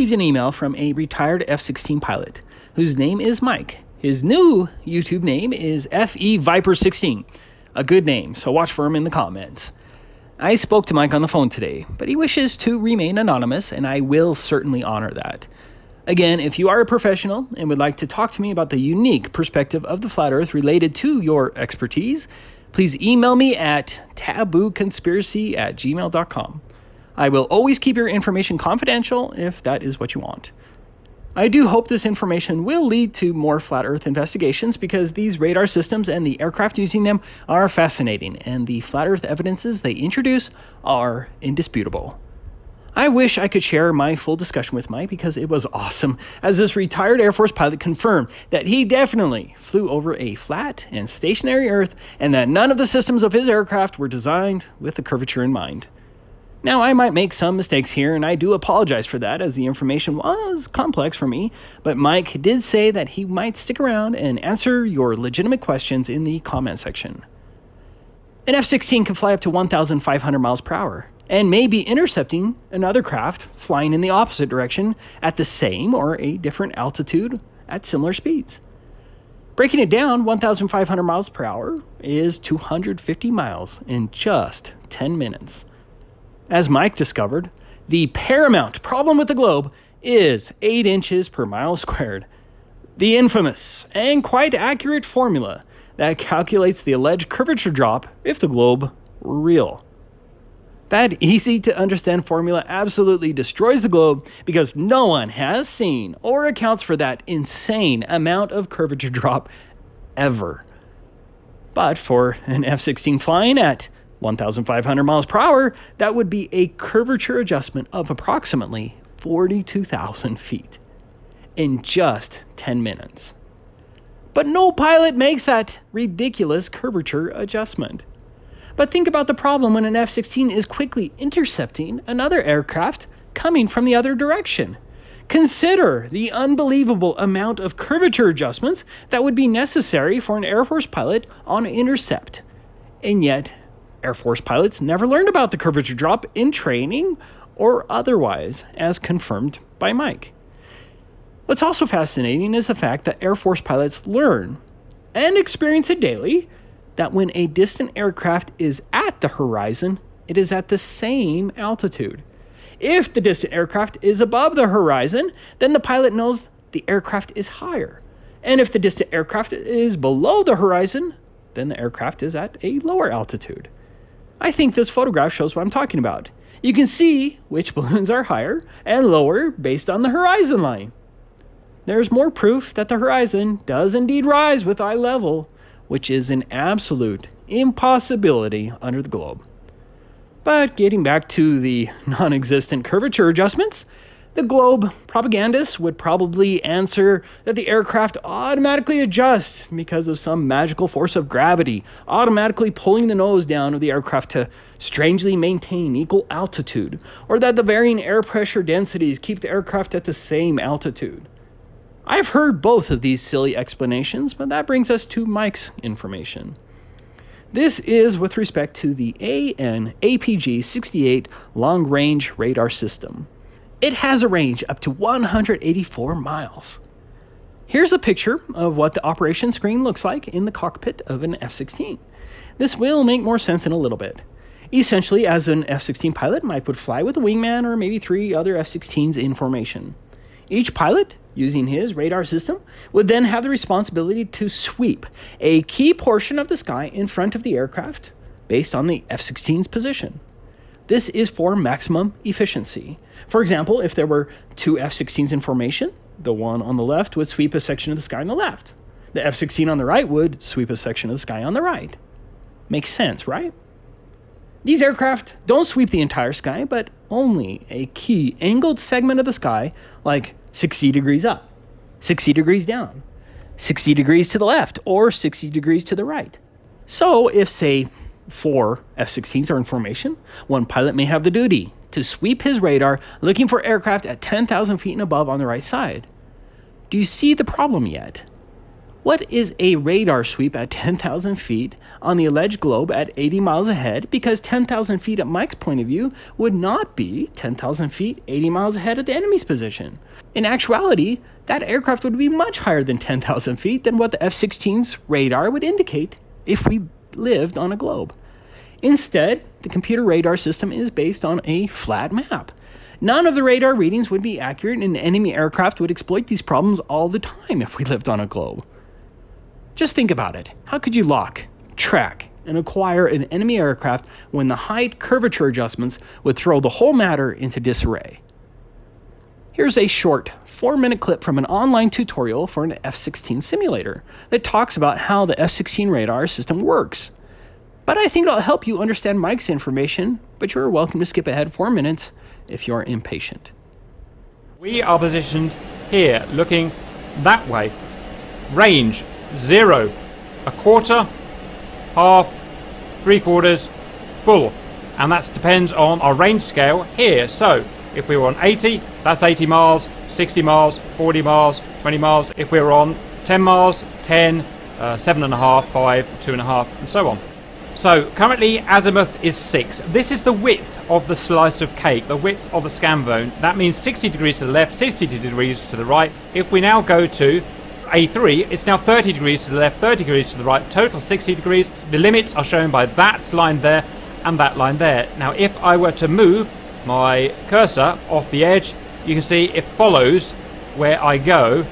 received an email from a retired F-16 pilot whose name is Mike. His new YouTube name is FE Viper 16. A good name, so watch for him in the comments. I spoke to Mike on the phone today, but he wishes to remain anonymous, and I will certainly honor that. Again, if you are a professional and would like to talk to me about the unique perspective of the flat earth related to your expertise, please email me at tabooconspiracy@gmail.com. I will always keep your information confidential if that is what you want. I do hope this information will lead to more flat earth investigations because these radar systems and the aircraft using them are fascinating, and the flat earth evidences they introduce are indisputable. I wish I could share my full discussion with Mike because it was awesome, as this retired Air Force pilot confirmed that he definitely flew over a flat and stationary Earth and that none of the systems of his aircraft were designed with the curvature in mind. Now, I might make some mistakes here, and I do apologize for that, as the information was complex for me, but Mike did say that he might stick around and answer your legitimate questions in the comment section. An F-16 can fly up to 1,500 miles per hour, and may be intercepting another craft flying in the opposite direction at the same or a different altitude at similar speeds. Breaking it down, 1,500 miles per hour is 250 miles in just 10 minutes. As Mike discovered, the paramount problem with the globe is 8 inches per mile squared. The infamous and quite accurate formula that calculates the alleged curvature drop if the globe were real. That easy to understand formula absolutely destroys the globe because no one has seen or accounts for that insane amount of curvature drop ever. But for an F-16 flying at 1,500 miles per hour, that would be a curvature adjustment of approximately 42,000 feet in just 10 minutes. But no pilot makes that ridiculous curvature adjustment. But think about the problem when an F-16 is quickly intercepting another aircraft coming from the other direction. Consider the unbelievable amount of curvature adjustments that would be necessary for an Air Force pilot on intercept. And yet, Air Force pilots never learned about the curvature drop in training or otherwise, as confirmed by Mike. What's also fascinating is the fact that Air Force pilots learn and experience it daily that when a distant aircraft is at the horizon, it is at the same altitude. If the distant aircraft is above the horizon, then the pilot knows the aircraft is higher. And if the distant aircraft is below the horizon, then the aircraft is at a lower altitude. I think this photograph shows what I'm talking about. You can see which balloons are higher and lower based on the horizon line. There's more proof that the horizon does indeed rise with eye level, which is an absolute impossibility under the globe. But getting back to the non-existent curvature adjustments, the globe propagandists would probably answer that the aircraft automatically adjusts because of some magical force of gravity, automatically pulling the nose down of the aircraft to strangely maintain equal altitude, or that the varying air pressure densities keep the aircraft at the same altitude. I've heard both of these silly explanations, but that brings us to Mike's information. This is with respect to the AN/APG-68 long-range radar system. It has a range up to 184 miles. Here's a picture of what the operation screen looks like in the cockpit of an F-16. This will make more sense in a little bit. Essentially, as an F-16 pilot, Mike would fly with a wingman or maybe 3 other F-16s in formation. Each pilot, using his radar system, would then have the responsibility to sweep a key portion of the sky in front of the aircraft based on the F-16's position. This is for maximum efficiency. For example, if there were 2 F-16s in formation, the one on the left would sweep a section of the sky on the left. The F-16 on the right would sweep a section of the sky on the right. Makes sense, right? These aircraft don't sweep the entire sky, but only a key angled segment of the sky, like 60 degrees up, 60 degrees down, 60 degrees to the left, or 60 degrees to the right. So if, say, 4 F-16s are in formation, one pilot may have the duty to sweep his radar looking for aircraft at 10,000 feet and above on the right side. Do you see the problem yet? What is a radar sweep at 10,000 feet on the alleged globe at 80 miles ahead? Because 10,000 feet at Mike's point of view would not be 10,000 feet 80 miles ahead at the enemy's position. In actuality, that aircraft would be much higher than 10,000 feet than what the F-16's radar would indicate if we lived on a globe. Instead, the computer radar system is based on a flat map. None of the radar readings would be accurate, and enemy aircraft would exploit these problems all the time if we lived on a globe. Just think about it. How could you lock, track, and acquire an enemy aircraft when the height curvature adjustments would throw the whole matter into disarray? Here's a short 4-minute clip from an online tutorial for an F-16 simulator that talks about how the F-16 radar system works. But I think it'll help you understand Mike's information, but you're welcome to skip ahead 4 minutes if you're impatient. We are positioned here, looking that way. Range 0, a quarter, half, 3/4, full. And that depends on our range scale here. So if we were on 80, that's 80 miles, 60 miles, 40 miles, 20 miles. If we were on 10 miles, 10, 7.5, 5, 2.5, and so on. So currently azimuth is 6. This is the width of the slice of cake, the width of the scan zone. That means 60 degrees to the left, 60 degrees to the right. If we now go to A3, it's now 30 degrees to the left, 30 degrees to the right, total 60 degrees. The limits are shown by that line there and that line there. Now if I were to move my cursor off the edge, you can see it follows where I go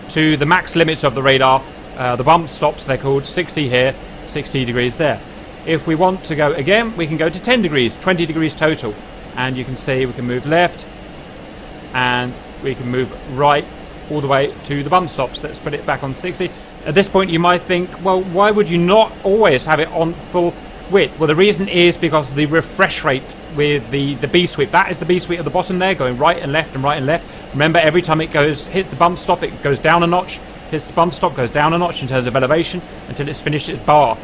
to the max limits of the radar. The bump stops, they're called, 60 here, 60 degrees there. If we want to go again, we can go to 10 degrees, 20 degrees total. And you can see we can move left and we can move right all the way to the bump stops. Let's put it back on 60. At this point you might think, well, why would you not always have it on full width? Well, the reason is because of the refresh rate with the B sweep. That is the B sweep at the bottom there, going right and left and right and left. Remember, every time it hits the bump stop, it goes down a notch. Hits the bump stop, goes down a notch in terms of elevation until it's finished its bar,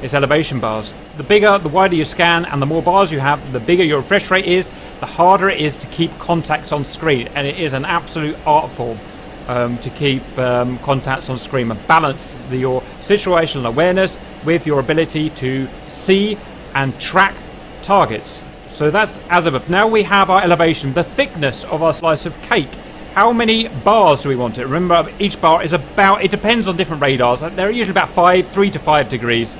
its elevation bars. The bigger, the wider you scan and the more bars you have, the bigger your refresh rate is, the harder it is to keep contacts on screen. And it is an absolute art form to keep contacts on screen and balance your situational awareness with your ability to see and track targets. So that's azimuth. Now we have our elevation, the thickness of our slice of cake. How many bars do we want it? Remember, each bar is about, it depends on different radars. They're usually about 3 to 5 degrees.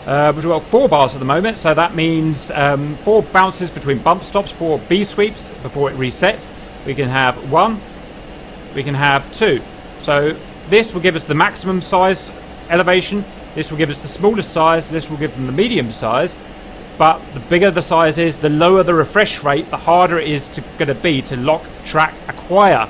We've got 4 bars at the moment, so that means 4 bounces between bump stops, 4 B sweeps before it resets. We can have 1, we can have 2. So this will give us the maximum size elevation, this will give us the smallest size, this will give them the medium size. But the bigger the size is, the lower the refresh rate, the harder it is going to be to lock, track, acquire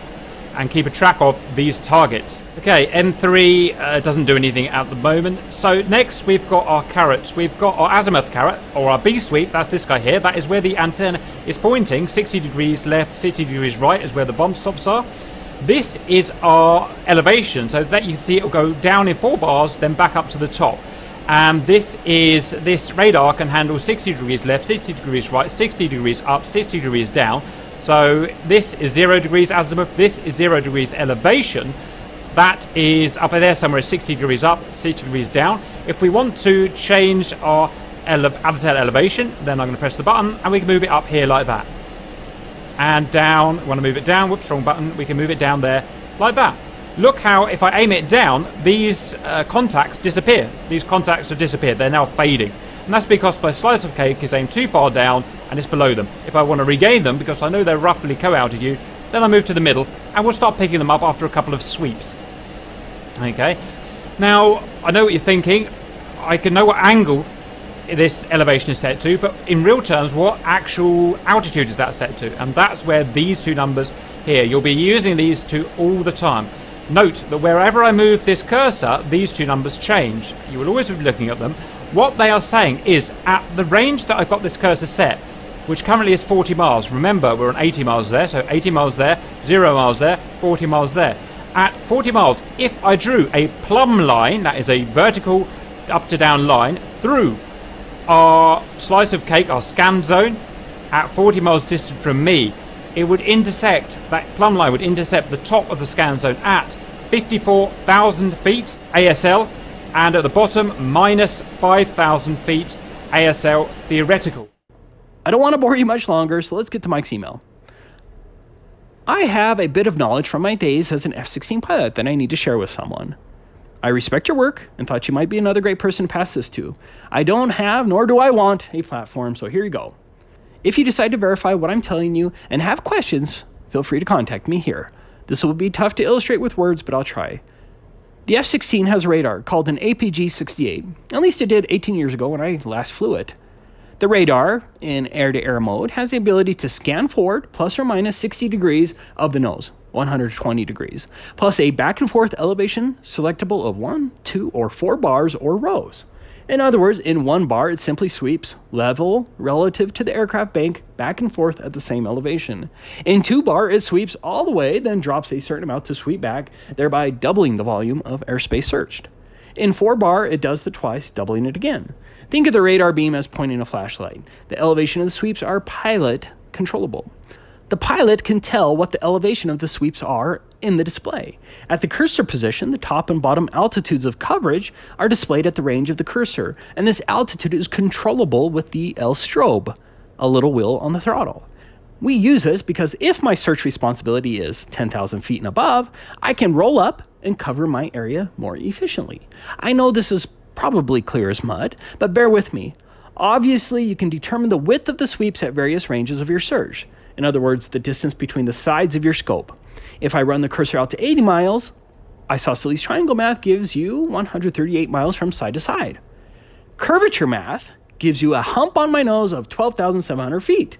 and keep a track of these targets. Okay, M3 doesn't do anything at the moment. So next we've got our carrots. We've got our azimuth carrot, or our B sweep. That's this guy here. That is where the antenna is pointing. 60 degrees left, 60 degrees right is where the bump stops are. This is our elevation, so that you can see it will go down in 4 bars, then back up to the top. And this radar can handle 60 degrees left, 60 degrees right, 60 degrees up, 60 degrees down. So this is 0 degrees azimuth, this is 0 degrees elevation. That is up there somewhere, 60 degrees up, 60 degrees down. If we want to change our avatar elevation, then I'm going to press the button and we can move it up here like that. And down, I want to move it down, whoops, wrong button, we can move it down there like that. Look how, if I aim it down, these contacts disappear. These contacts have disappeared. They're now fading. And that's because my slice of cake is aimed too far down and it's below them. If I want to regain them, because I know they're roughly co-altitude, then I move to the middle and we'll start picking them up after a couple of sweeps. Okay. Now, I know what you're thinking. I can know what angle this elevation is set to, but in real terms, what actual altitude is that set to? And that's where these 2 numbers here, you'll be using these 2 all the time. Note that wherever I move this cursor, these 2 numbers change. You will always be looking at them. What they are saying is, at the range that I've got this cursor set, which currently is 40 miles. Remember, we're on 80 miles there, so 80 miles there, 0 miles there, 40 miles there. At 40 miles, if I drew a plumb line, that is a vertical up to down line, through our slice of cake, our scan zone, at 40 miles distant from me, it would intersect, that plumb line would intersect the top of the scan zone at 54,000 feet ASL, and at the bottom minus 5,000 feet ASL theoretical. I don't want to bore you much longer, so let's get to Mike's email. I have a bit of knowledge from my days as an F-16 pilot that I need to share with someone. I respect your work and thought you might be another great person to pass this to. I don't have, nor do I want, a platform, so here you go. If you decide to verify what I'm telling you and have questions, feel free to contact me here. This will be tough to illustrate with words, but I'll try. The F-16 has a radar called an APG-68. At least it did 18 years ago when I last flew it. The radar, in air-to-air mode, has the ability to scan forward plus or minus 60 degrees of the nose, 120 degrees, plus a back-and-forth elevation selectable of 1, 2, or 4 bars or rows. In other words, in one bar, it simply sweeps level relative to the aircraft bank back and forth at the same elevation. In 2 bar, it sweeps all the way, then drops a certain amount to sweep back, thereby doubling the volume of airspace searched. In 4 bar, it does the twice, doubling it again. Think of the radar beam as pointing a flashlight. The elevation of the sweeps are pilot controllable. The pilot can tell what the elevation of the sweeps are in the display. At the cursor position, the top and bottom altitudes of coverage are displayed at the range of the cursor, and this altitude is controllable with the L strobe, a little wheel on the throttle. We use this because if my search responsibility is 10,000 feet and above, I can roll up and cover my area more efficiently. I know this is probably clear as mud, but bear with me. Obviously, you can determine the width of the sweeps at various ranges of your search. In other words, the distance between the sides of your scope. If I run the cursor out to 80 miles, isosceles triangle math gives you 138 miles from side to side. Curvature math gives you a hump on my nose of 12,700 feet.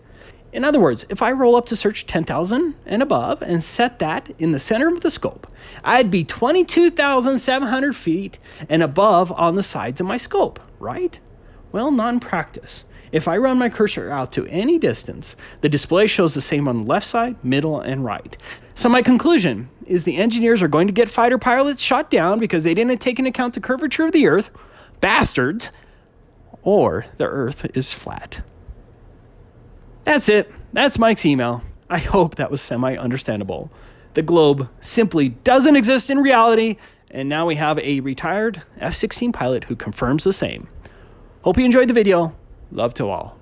In other words, if I roll up to search 10,000 and above and set that in the center of the scope, I'd be 22,700 feet and above on the sides of my scope, right? Well, not in practice. If I run my cursor out to any distance, the display shows the same on the left side, middle, and right. So my conclusion is the engineers are going to get fighter pilots shot down because they didn't take into account the curvature of the Earth, bastards, or the Earth is flat. That's it. That's Mike's email. I hope that was semi-understandable. The globe simply doesn't exist in reality, and now we have a retired F-16 pilot who confirms the same. Hope you enjoyed the video. Love to all.